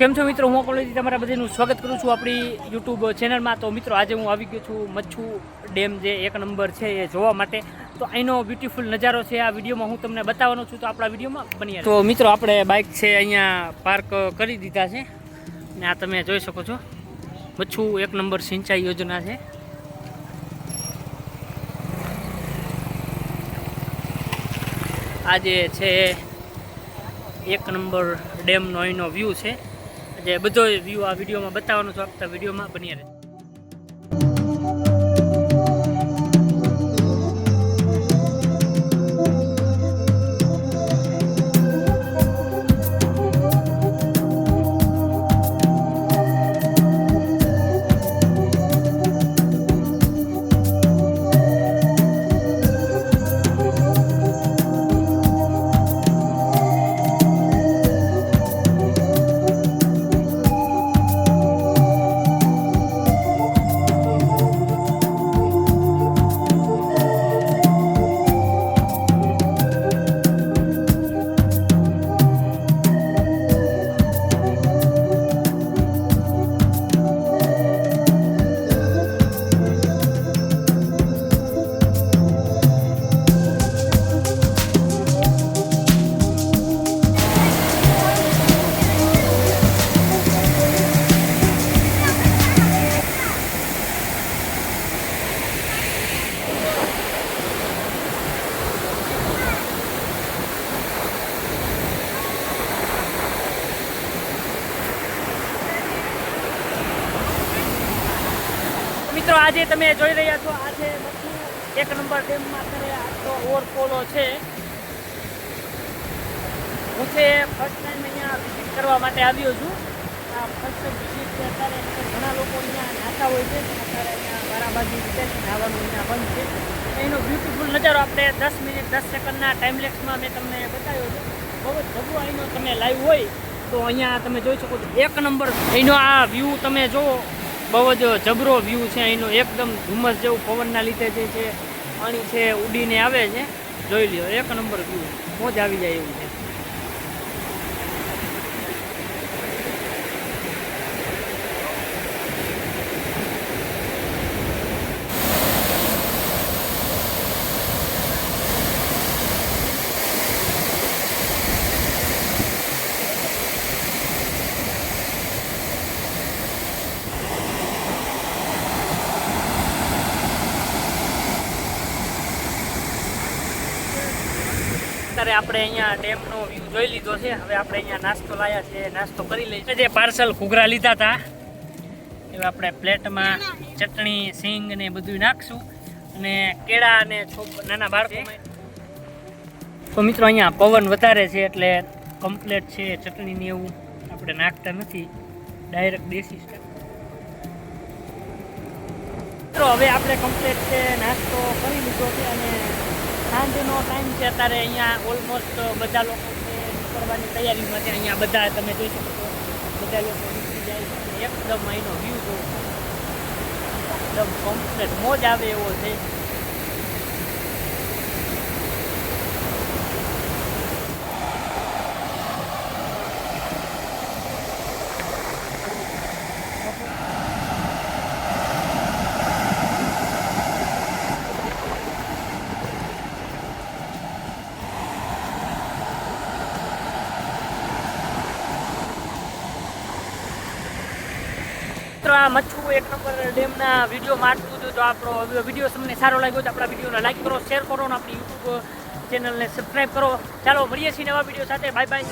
કેમ છો મિત્રો, હું કોલેજથી તમારા બધાનું સ્વાગત કરું છું આપણી યુટ્યુબ ચેનલમાં। તો મિત્રો આજે હું આવી ગયો છું મચ્છુ ડેમ જે એક નંબર છે એ જોવા માટે। તો અહીંનો બ્યુટીફુલ નજારો છે આ વિડીયોમાં હું તમને બતાવવાનો છું, તો આપણા વિડીયોમાં બની રહે। તો મિત્રો આપણે બાઇક છે અહીંયા પાર્ક કરી દીધા છે ને આ તમે જોઈ શકો છો મચ્છુ એક નંબર સિંચાઈ યોજના છે। આજે છે એક નંબર ડેમનો અહીંનો વ્યૂ છે, જે બધો વ્યૂ આ વિડીયોમાં બતાવવાનો છું, આપતા વિડીયોમાં બની રહે। મિત્રો આજે તમે જોઈ રહ્યા છો આ છે મચ્છુ એક નંબર ડેમમાં અત્યારે આટલો ઓવરફ્લો છે। હું છે ફર્સ્ટ ટાઈમ અહીંયા વિઝિટ કરવા માટે આવ્યો છું। આ ફર્સ્ટ વિઝિટ છે, અત્યારે ઘણા લોકો અહીંયા નાહતા હોય છે, અત્યારે અહીંયા બારાબાજી રીતે નાહવાનું અહીંયા બંધ છે। એનો બ્યુટીફુલ નજારો આપણે 10 મિનિટ 10 સેકન્ડના ટાઈમ લેક્સમાં મેં તમને બતાવ્યો છે। બહુ જ જબરો અહીંનો તમે લાઈવ હોય તો અહીંયા તમે જોઈ શકો છો એક નંબર અહીંનો આ વ્યૂ તમે જુઓ, બહુ જ જબરો વ્યૂ છે અહીંનો, એકદમ ધુમ્મસ જેવું પવનના લીધે જે છે પાણી છે ઉડીને આવે છે, જોઈ લ્યો એક નંબર વ્યૂ, મોજ આવી જાય એવું છે। અત્યારે આપણે અહીંયા ડેમનો વ્યૂ જોઈ લીધો છે, હવે આપણે અહીંયા નાસ્તો લાયા છે, નાસ્તો કરી લઈએ। જે પાર્સલ ઘૂઘરા લીધા હતા એ આપણે પ્લેટમાં ચટણી સિંગ ને બધું નાખશું અને કેળા અને નાના બાળકો। તો મિત્રો અહીંયા પવન વધારે છે એટલે કમ્પ્લેટ છે ચટણી ને એવું આપણે નાખતા નથી, ડાયરેક્ટ દેશી સ્ટાઈલ। મિત્રો હવે આપણે કમ્પ્લેટ છે નાસ્તો કરી લીધો છે અને સાંજનો ટાઈમ છે, અત્યારે અહીંયા ઓલમોસ્ટ બધા લોકો છે નીકળવાની તૈયારીમાં છે। અહીંયા બધા તમે જોઈ શકો છો બધા લોકો નીકળી જાય છે, એકદમ અહીંનો વ્યૂ જો એકદમ કમ્પ્લેટ મોજ આવે એવો છે। આ મચ્છુ એક નંબર ડેમના વિડીયોમાં આટલું હતું। તો આપણો વિડીયો તમને સારો લાગ્યો તો આપણા વિડીયોને લાઈક કરો, શેર કરો અને આપણી યુટ્યુબ ચેનલને સબસ્ક્રાઈબ કરો। ચાલો મળીએ છીએ નવા વિડીયો સાથે, બાય બાય।